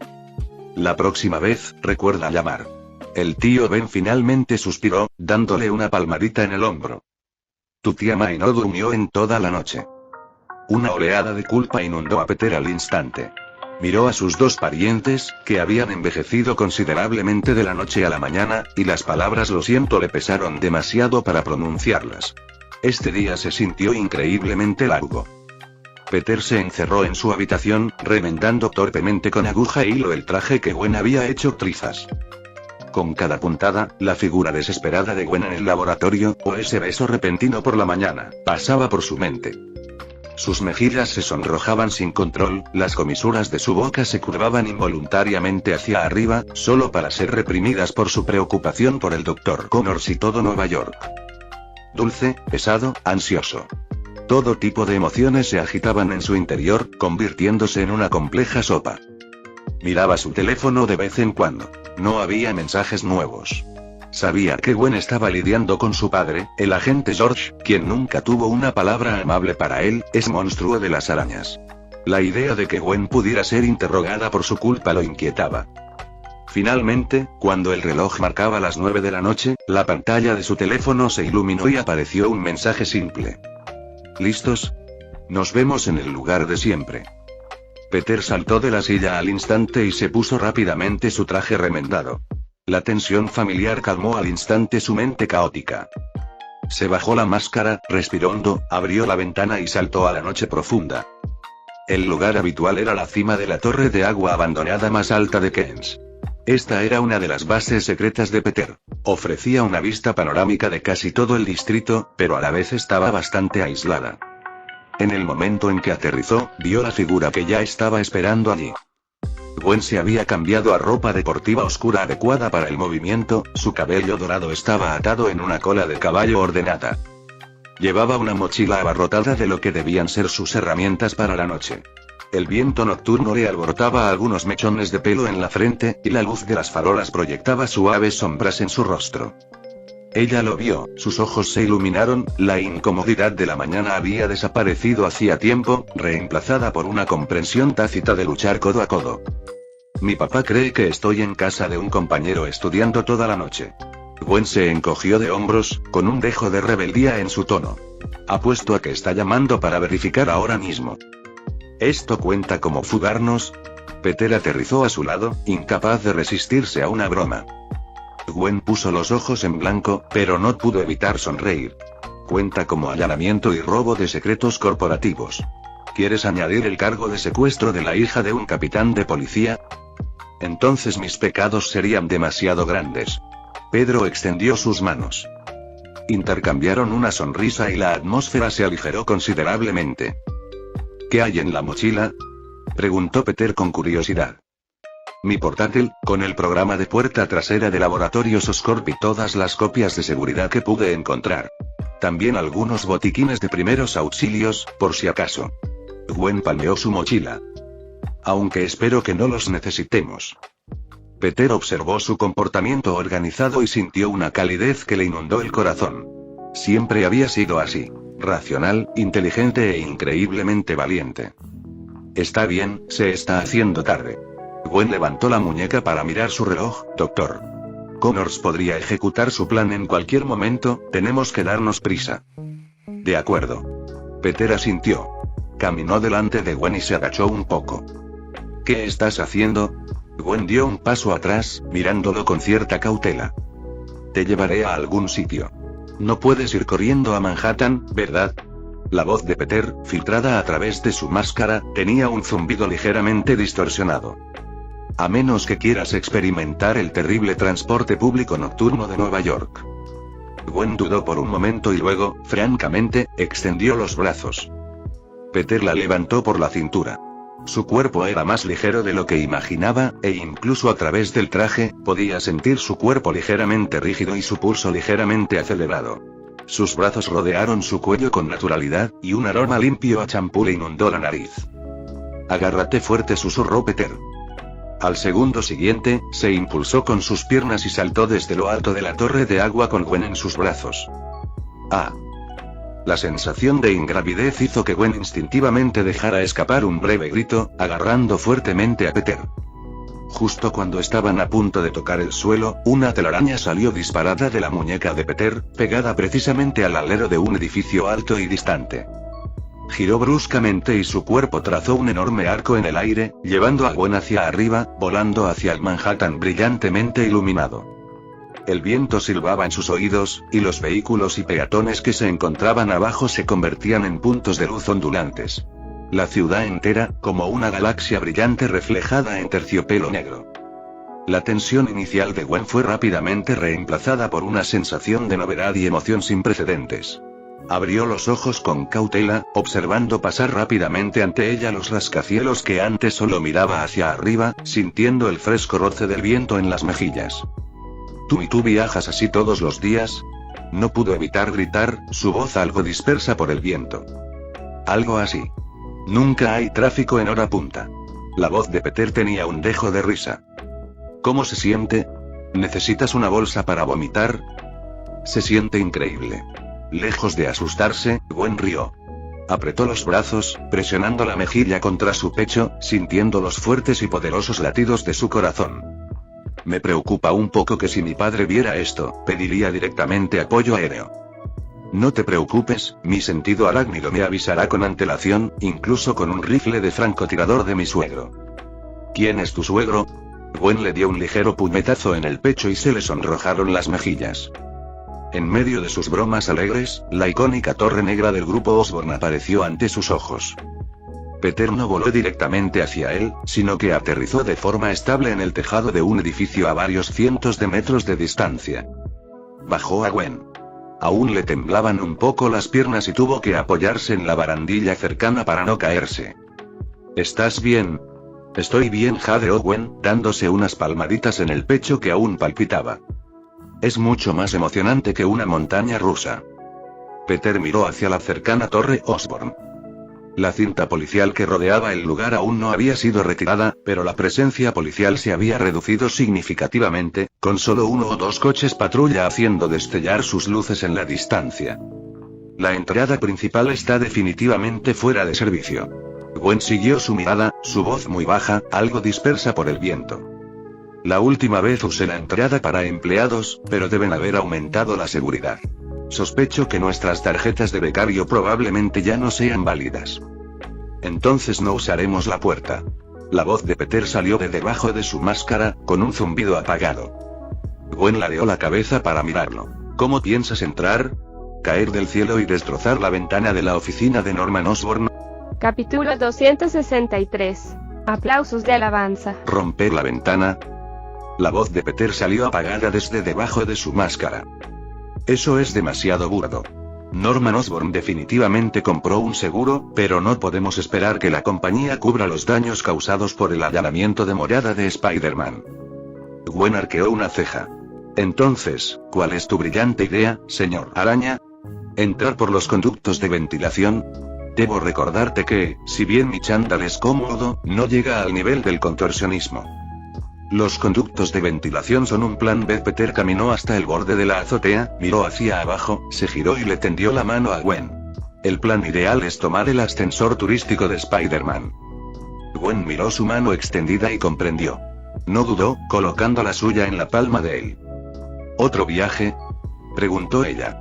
La próxima vez, recuerda llamar. El tío Ben finalmente suspiró, dándole una palmadita en el hombro. Tu tía May no durmió en toda la noche. Una oleada de culpa inundó a Peter al instante. Miró a sus 2 parientes, que habían envejecido considerablemente de la noche a la mañana, y las palabras lo siento le pesaron demasiado para pronunciarlas. Este día se sintió increíblemente largo. Peter se encerró en su habitación, remendando torpemente con aguja e hilo el traje que Gwen había hecho trizas. Con cada puntada, la figura desesperada de Gwen en el laboratorio, o ese beso repentino por la mañana, pasaba por su mente. Sus mejillas se sonrojaban sin control, las comisuras de su boca se curvaban involuntariamente hacia arriba, solo para ser reprimidas por su preocupación por el Dr. Connors y todo Nueva York. Dulce, pesado, ansioso. Todo tipo de emociones se agitaban en su interior, convirtiéndose en una compleja sopa. Miraba su teléfono de vez en cuando. No había mensajes nuevos. Sabía que Gwen estaba lidiando con su padre, el agente George, quien nunca tuvo una palabra amable para él, ese monstruo de las arañas. La idea de que Gwen pudiera ser interrogada por su culpa lo inquietaba. Finalmente, cuando el reloj marcaba las 9 de la noche, la pantalla de su teléfono se iluminó y apareció un mensaje simple. ¿Listos? Nos vemos en el lugar de siempre. Peter saltó de la silla al instante y se puso rápidamente su traje remendado. La tensión familiar calmó al instante su mente caótica. Se bajó la máscara, respiró hondo, abrió la ventana y saltó a la noche profunda. El lugar habitual era la cima de la torre de agua abandonada más alta de Keynes. Esta era una de las bases secretas de Peter. Ofrecía una vista panorámica de casi todo el distrito, pero a la vez estaba bastante aislada. En el momento en que aterrizó, vio la figura que ya estaba esperando allí. Gwen se había cambiado a ropa deportiva oscura adecuada para el movimiento, su cabello dorado estaba atado en una cola de caballo ordenada. Llevaba una mochila abarrotada de lo que debían ser sus herramientas para la noche. El viento nocturno le alborotaba algunos mechones de pelo en la frente, y la luz de las farolas proyectaba suaves sombras en su rostro. Ella lo vio, sus ojos se iluminaron, la incomodidad de la mañana había desaparecido hacía tiempo, reemplazada por una comprensión tácita de luchar codo a codo. Mi papá cree que estoy en casa de un compañero estudiando toda la noche. Gwen se encogió de hombros, con un dejo de rebeldía en su tono. Apuesto a que está llamando para verificar ahora mismo. ¿Esto cuenta como fugarnos? Peter aterrizó a su lado, incapaz de resistirse a una broma. Gwen puso los ojos en blanco, pero no pudo evitar sonreír. Cuenta como allanamiento y robo de secretos corporativos. ¿Quieres añadir el cargo de secuestro de la hija de un capitán de policía? Entonces mis pecados serían demasiado grandes. Pedro extendió sus manos. Intercambiaron una sonrisa y la atmósfera se aligeró considerablemente. ¿Qué hay en la mochila?, preguntó Peter con curiosidad. Mi portátil, con el programa de puerta trasera de Laboratorios Oscorp y todas las copias de seguridad que pude encontrar. También algunos botiquines de primeros auxilios, por si acaso. Gwen palmeó su mochila. Aunque espero que no los necesitemos. Peter observó su comportamiento organizado y sintió una calidez que le inundó el corazón. Siempre había sido así. Racional, inteligente e increíblemente valiente. Está bien, se está haciendo tarde. Gwen levantó la muñeca para mirar su reloj. Doctor Connors podría ejecutar su plan en cualquier momento, tenemos que darnos prisa. De acuerdo. Peter asintió. Caminó delante de Gwen y se agachó un poco. ¿Qué estás haciendo? Gwen dio un paso atrás, mirándolo con cierta cautela. Te llevaré a algún sitio. No puedes ir corriendo a Manhattan, ¿verdad? La voz de Peter, filtrada a través de su máscara, tenía un zumbido ligeramente distorsionado. A menos que quieras experimentar el terrible transporte público nocturno de Nueva York. Gwen dudó por un momento y luego, francamente, extendió los brazos. Peter la levantó por la cintura. Su cuerpo era más ligero de lo que imaginaba, e incluso a través del traje, podía sentir su cuerpo ligeramente rígido y su pulso ligeramente acelerado. Sus brazos rodearon su cuello con naturalidad, y un aroma limpio a champú le inundó la nariz. Agárrate fuerte, susurró Peter. Al segundo siguiente, se impulsó con sus piernas y saltó desde lo alto de la torre de agua con Gwen en sus brazos. ¡Ah! La sensación de ingravidez hizo que Gwen instintivamente dejara escapar un breve grito, agarrando fuertemente a Peter. Justo cuando estaban a punto de tocar el suelo, una telaraña salió disparada de la muñeca de Peter, pegada precisamente al alero de un edificio alto y distante. Giró bruscamente y su cuerpo trazó un enorme arco en el aire, llevando a Gwen hacia arriba, volando hacia el Manhattan brillantemente iluminado. El viento silbaba en sus oídos, y los vehículos y peatones que se encontraban abajo se convertían en puntos de luz ondulantes. La ciudad entera, como una galaxia brillante reflejada en terciopelo negro. La tensión inicial de Gwen fue rápidamente reemplazada por una sensación de novedad y emoción sin precedentes. Abrió los ojos con cautela, observando pasar rápidamente ante ella los rascacielos que antes solo miraba hacia arriba, sintiendo el fresco roce del viento en las mejillas. ¿Tú viajas así todos los días? No pudo evitar gritar, su voz algo dispersa por el viento. Algo así. Nunca hay tráfico en hora punta. La voz de Peter tenía un dejo de risa. ¿Cómo se siente? ¿Necesitas una bolsa para vomitar? Se siente increíble. Lejos de asustarse, Gwen rió. Apretó los brazos, presionando la mejilla contra su pecho, sintiendo los fuertes y poderosos latidos de su corazón. Me preocupa un poco que si mi padre viera esto, pediría directamente apoyo aéreo. No te preocupes, mi sentido arácnido me avisará con antelación, incluso con un rifle de francotirador de mi suegro. ¿Quién es tu suegro? Gwen le dio un ligero puñetazo en el pecho y se le sonrojaron las mejillas. En medio de sus bromas alegres, la icónica torre negra del grupo Osborne apareció ante sus ojos. Peter no voló directamente hacia él, sino que aterrizó de forma estable en el tejado de un edificio a varios cientos de metros de distancia. Bajó a Gwen. Aún le temblaban un poco las piernas y tuvo que apoyarse en la barandilla cercana para no caerse. ¿Estás bien? Estoy bien, jadeó Gwen, dándose unas palmaditas en el pecho que aún palpitaba. Es mucho más emocionante que una montaña rusa. Peter miró hacia la cercana torre Osborne. La cinta policial que rodeaba el lugar aún no había sido retirada, pero la presencia policial se había reducido significativamente, con solo 1 o 2 coches patrulla haciendo destellar sus luces en la distancia. La entrada principal está definitivamente fuera de servicio. Gwen siguió su mirada, su voz muy baja, algo dispersa por el viento. La última vez usé la entrada para empleados, pero deben haber aumentado la seguridad. Sospecho que nuestras tarjetas de becario probablemente ya no sean válidas. Entonces no usaremos la puerta. La voz de Peter salió de debajo de su máscara, con un zumbido apagado. Gwen ladeó la cabeza para mirarlo. ¿Cómo piensas entrar? ¿Caer del cielo y destrozar la ventana de la oficina de Norman Osborn? Capítulo 263. Aplausos de alabanza. ¿Romper la ventana? La voz de Peter salió apagada desde debajo de su máscara. Eso es demasiado burdo. Norman Osborn definitivamente compró un seguro, pero no podemos esperar que la compañía cubra los daños causados por el allanamiento de morada de Spider-Man. Gwen arqueó una ceja. Entonces, ¿cuál es tu brillante idea, señor Araña? ¿Entrar por los conductos de ventilación? Debo recordarte que, si bien mi chándal es cómodo, no llega al nivel del contorsionismo. Los conductos de ventilación son un plan B. Peter caminó hasta el borde de la azotea, miró hacia abajo, se giró y le tendió la mano a Gwen. El plan ideal es tomar el ascensor turístico de Spider-Man. Gwen miró su mano extendida y comprendió. No dudó, colocando la suya en la palma de él. ¿Otro viaje? Preguntó ella.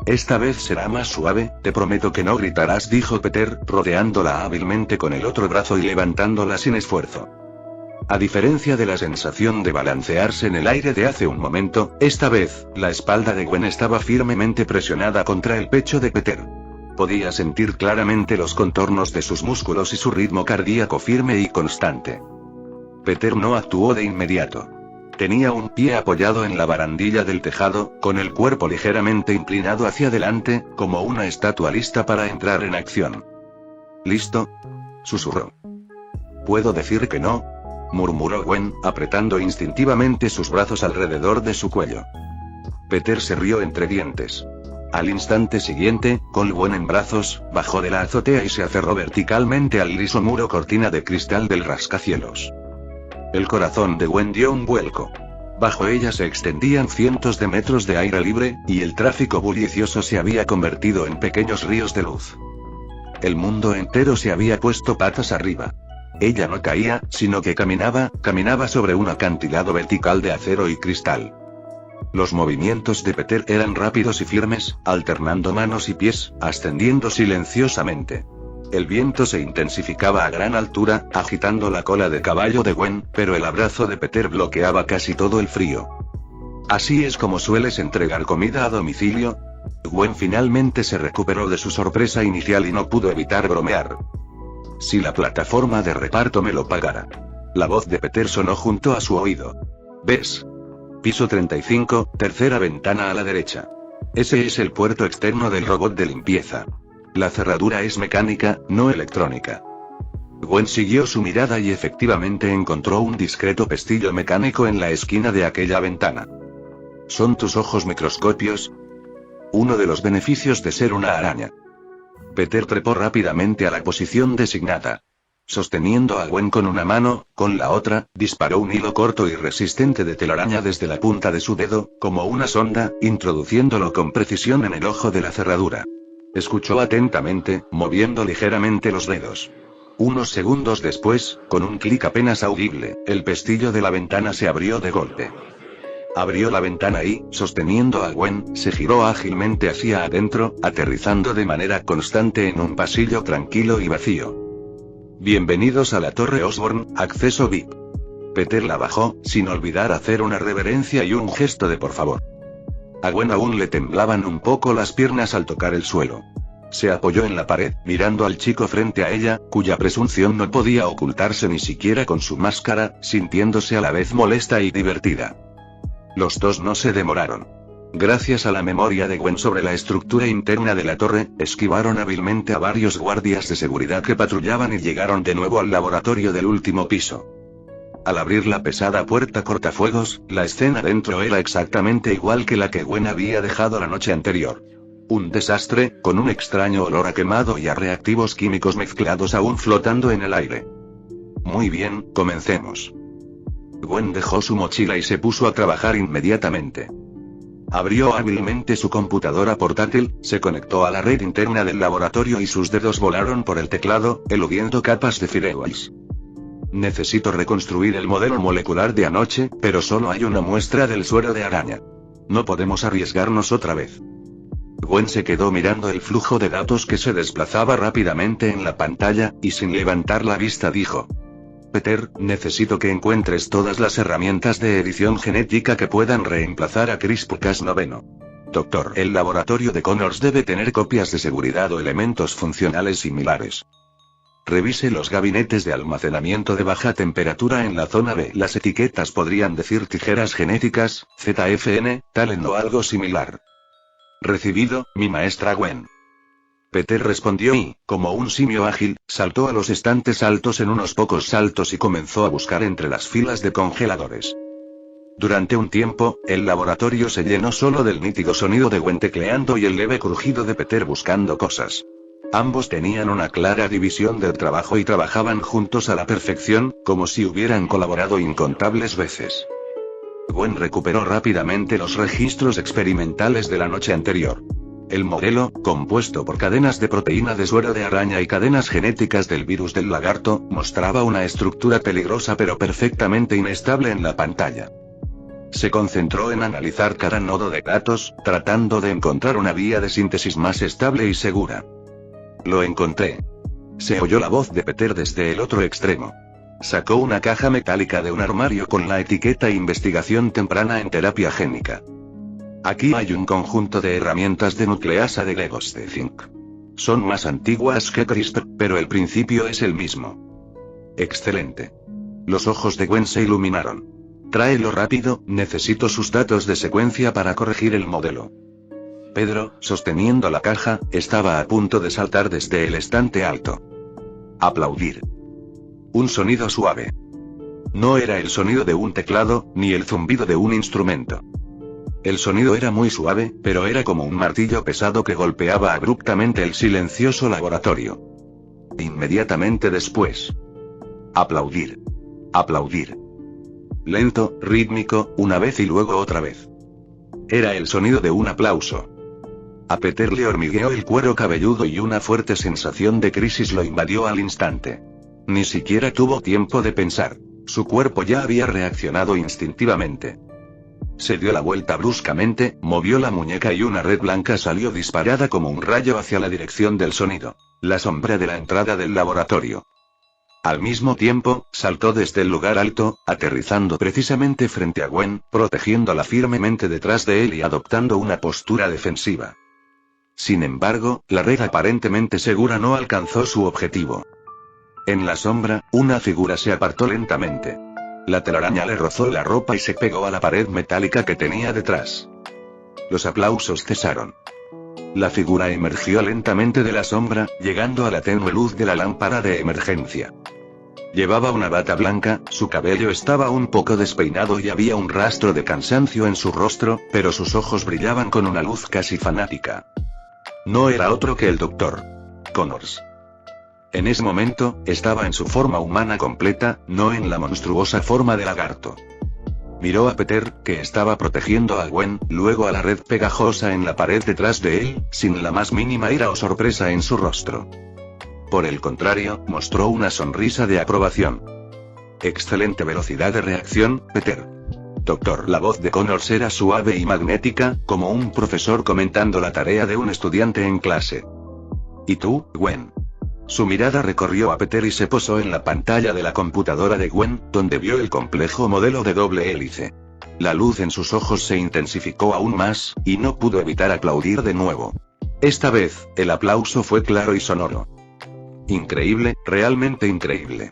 Esta vez será más suave, te prometo que no gritarás, dijo Peter, rodeándola hábilmente con el otro brazo y levantándola sin esfuerzo. A diferencia de la sensación de balancearse en el aire de hace un momento, esta vez, la espalda de Gwen estaba firmemente presionada contra el pecho de Peter. Podía sentir claramente los contornos de sus músculos y su ritmo cardíaco firme y constante. Peter no actuó de inmediato. Tenía un pie apoyado en la barandilla del tejado, con el cuerpo ligeramente inclinado hacia adelante, como una estatua lista para entrar en acción. ¿Listo?, susurró. ¿Puedo decir que no?, murmuró Gwen, apretando instintivamente sus brazos alrededor de su cuello. Peter se rió entre dientes. Al instante siguiente, con Gwen en brazos, bajó de la azotea y se aferró verticalmente al liso muro cortina de cristal del rascacielos. El corazón de Gwen dio un vuelco. Bajo ella se extendían cientos de metros de aire libre, y el tráfico bullicioso se había convertido en pequeños ríos de luz. El mundo entero se había puesto patas arriba. Ella no caía, sino que caminaba sobre un acantilado vertical de acero y cristal. Los movimientos de Peter eran rápidos y firmes, alternando manos y pies, ascendiendo silenciosamente. El viento se intensificaba a gran altura, agitando la cola de caballo de Gwen, pero el abrazo de Peter bloqueaba casi todo el frío. ¿Así es como sueles entregar comida a domicilio? Gwen finalmente se recuperó de su sorpresa inicial y no pudo evitar bromear. Si la plataforma de reparto me lo pagara. La voz de Peter sonó junto a su oído. ¿Ves? Piso 35, tercera ventana a la derecha. Ese es el puerto externo del robot de limpieza. La cerradura es mecánica, no electrónica. Gwen siguió su mirada y efectivamente encontró un discreto pestillo mecánico en la esquina de aquella ventana. ¿Son tus ojos microscopios? Uno de los beneficios de ser una araña. Peter trepó rápidamente a la posición designada. Sosteniendo a Gwen con una mano, con la otra, disparó un hilo corto y resistente de telaraña desde la punta de su dedo, como una sonda, introduciéndolo con precisión en el ojo de la cerradura. Escuchó atentamente, moviendo ligeramente los dedos. Unos segundos después, con un clic apenas audible, el pestillo de la ventana se abrió de golpe. Abrió la ventana y, sosteniendo a Gwen, se giró ágilmente hacia adentro, aterrizando de manera constante en un pasillo tranquilo y vacío. Bienvenidos a la Torre Osborn, acceso VIP. Peter la bajó, sin olvidar hacer una reverencia y un gesto de por favor. A Gwen aún le temblaban un poco las piernas al tocar el suelo. Se apoyó en la pared, mirando al chico frente a ella, cuya presunción no podía ocultarse ni siquiera con su máscara, sintiéndose a la vez molesta y divertida. Los dos no se demoraron. Gracias a la memoria de Gwen sobre la estructura interna de la torre, esquivaron hábilmente a varios guardias de seguridad que patrullaban y llegaron de nuevo al laboratorio del último piso. Al abrir la pesada puerta cortafuegos, la escena dentro era exactamente igual que la que Gwen había dejado la noche anterior. Un desastre, con un extraño olor a quemado y a reactivos químicos mezclados aún flotando en el aire. Muy bien, comencemos. Gwen dejó su mochila y se puso a trabajar inmediatamente. Abrió hábilmente su computadora portátil, se conectó a la red interna del laboratorio y sus dedos volaron por el teclado, eludiendo capas de firewalls. Necesito reconstruir el modelo molecular de anoche, pero solo hay una muestra del suero de araña. No podemos arriesgarnos otra vez. Gwen se quedó mirando el flujo de datos que se desplazaba rápidamente en la pantalla, y sin levantar la vista dijo: Peter, necesito que encuentres todas las herramientas de edición genética que puedan reemplazar a CRISPR-Cas9. Doctor, el laboratorio de Connors debe tener copias de seguridad o elementos funcionales similares. Revise los gabinetes de almacenamiento de baja temperatura en la zona B. Las etiquetas podrían decir tijeras genéticas, ZFN, Talent o algo similar. Recibido, mi maestra Gwen. Peter respondió y, como un simio ágil, saltó a los estantes altos en unos pocos saltos y comenzó a buscar entre las filas de congeladores. Durante un tiempo, el laboratorio se llenó solo del nítido sonido de Gwen tecleando y el leve crujido de Peter buscando cosas. Ambos tenían una clara división del trabajo y trabajaban juntos a la perfección, como si hubieran colaborado incontables veces. Gwen recuperó rápidamente los registros experimentales de la noche anterior. El modelo, compuesto por cadenas de proteína de suero de araña y cadenas genéticas del virus del lagarto, mostraba una estructura peligrosa pero perfectamente inestable en la pantalla. Se concentró en analizar cada nodo de datos, tratando de encontrar una vía de síntesis más estable y segura. Lo encontré. Se oyó la voz de Peter desde el otro extremo. Sacó una caja metálica de un armario con la etiqueta Investigación temprana en terapia génica. Aquí hay un conjunto de herramientas de nucleasa de Legos de Zinc. Son más antiguas que CRISPR, pero el principio es el mismo. Excelente. Los ojos de Gwen se iluminaron. Tráelo rápido, necesito sus datos de secuencia para corregir el modelo. Pedro, sosteniendo la caja, estaba a punto de saltar desde el estante alto. Aplaudir. Un sonido suave. No era el sonido de un teclado, ni el zumbido de un instrumento. El sonido era muy suave, pero era como un martillo pesado que golpeaba abruptamente el silencioso laboratorio. Inmediatamente después. Aplaudir. Aplaudir. Lento, rítmico, una vez y luego otra vez. Era el sonido de un aplauso. A Peter le hormigueó el cuero cabelludo y una fuerte sensación de crisis lo invadió al instante. Ni siquiera tuvo tiempo de pensar. Su cuerpo ya había reaccionado instintivamente. Se dio la vuelta bruscamente, movió la muñeca y una red blanca salió disparada como un rayo hacia la dirección del sonido. La sombra de la entrada del laboratorio. Al mismo tiempo, saltó desde el lugar alto, aterrizando precisamente frente a Gwen, protegiéndola firmemente detrás de él y adoptando una postura defensiva. Sin embargo, la red aparentemente segura no alcanzó su objetivo. En la sombra, una figura se apartó lentamente. La telaraña le rozó la ropa y se pegó a la pared metálica que tenía detrás. Los aplausos cesaron. La figura emergió lentamente de la sombra, llegando a la tenue luz de la lámpara de emergencia. Llevaba una bata blanca, su cabello estaba un poco despeinado y había un rastro de cansancio en su rostro, pero sus ojos brillaban con una luz casi fanática. No era otro que el Dr. Connors. En ese momento, estaba en su forma humana completa, no en la monstruosa forma de lagarto. Miró a Peter, que estaba protegiendo a Gwen, luego a la red pegajosa en la pared detrás de él, sin la más mínima ira o sorpresa en su rostro. Por el contrario, mostró una sonrisa de aprobación. Excelente velocidad de reacción, Peter. Doctor, la voz de Connors era suave y magnética, como un profesor comentando la tarea de un estudiante en clase. ¿Y tú, Gwen? Su mirada recorrió a Peter y se posó en la pantalla de la computadora de Gwen, donde vio el complejo modelo de doble hélice. La luz en sus ojos se intensificó aún más, y no pudo evitar aplaudir de nuevo. Esta vez, el aplauso fue claro y sonoro. Increíble, realmente increíble.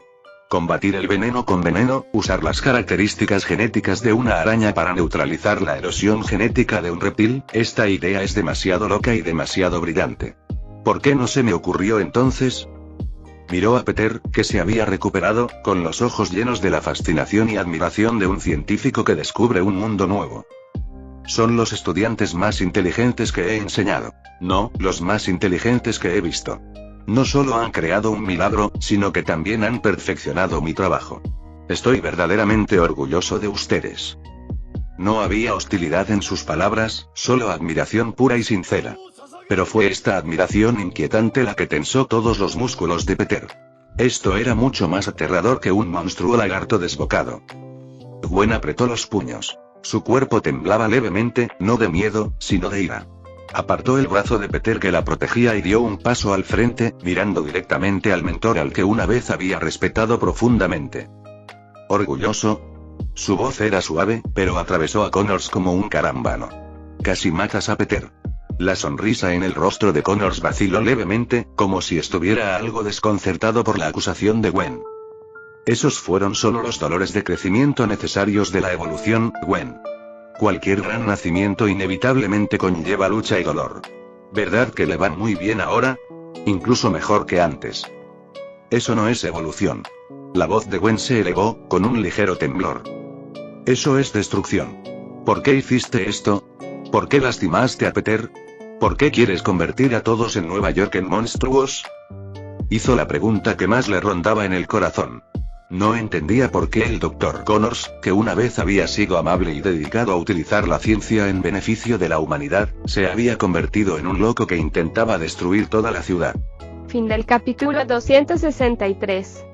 Combatir el veneno con veneno, usar las características genéticas de una araña para neutralizar la erosión genética de un reptil, esta idea es demasiado loca y demasiado brillante. ¿Por qué no se me ocurrió entonces? Miró a Peter, que se había recuperado, con los ojos llenos de la fascinación y admiración de un científico que descubre un mundo nuevo. Son los estudiantes más inteligentes que he enseñado. No, los más inteligentes que he visto. No solo han creado un milagro, sino que también han perfeccionado mi trabajo. Estoy verdaderamente orgulloso de ustedes. No había hostilidad en sus palabras, solo admiración pura y sincera. Pero fue esta admiración inquietante la que tensó todos los músculos de Peter. Esto era mucho más aterrador que un monstruo lagarto desbocado. Gwen apretó los puños. Su cuerpo temblaba levemente, no de miedo, sino de ira. Apartó el brazo de Peter que la protegía y dio un paso al frente, mirando directamente al mentor al que una vez había respetado profundamente. ¿Orgulloso? Su voz era suave, pero atravesó a Connors como un carambano. Casi matas a Peter. La sonrisa en el rostro de Connors vaciló levemente, como si estuviera algo desconcertado por la acusación de Gwen. Esos fueron solo los dolores de crecimiento necesarios de la evolución, Gwen. Cualquier gran nacimiento inevitablemente conlleva lucha y dolor. ¿Verdad que le van muy bien ahora? Incluso mejor que antes. Eso no es evolución. La voz de Gwen se elevó, con un ligero temblor. Eso es destrucción. ¿Por qué hiciste esto? ¿Por qué lastimaste a Peter? ¿Por qué quieres convertir a todos en Nueva York en monstruos? Hizo la pregunta que más le rondaba en el corazón. No entendía por qué el Dr. Connors, que una vez había sido amable y dedicado a utilizar la ciencia en beneficio de la humanidad, se había convertido en un loco que intentaba destruir toda la ciudad. Fin del capítulo 263.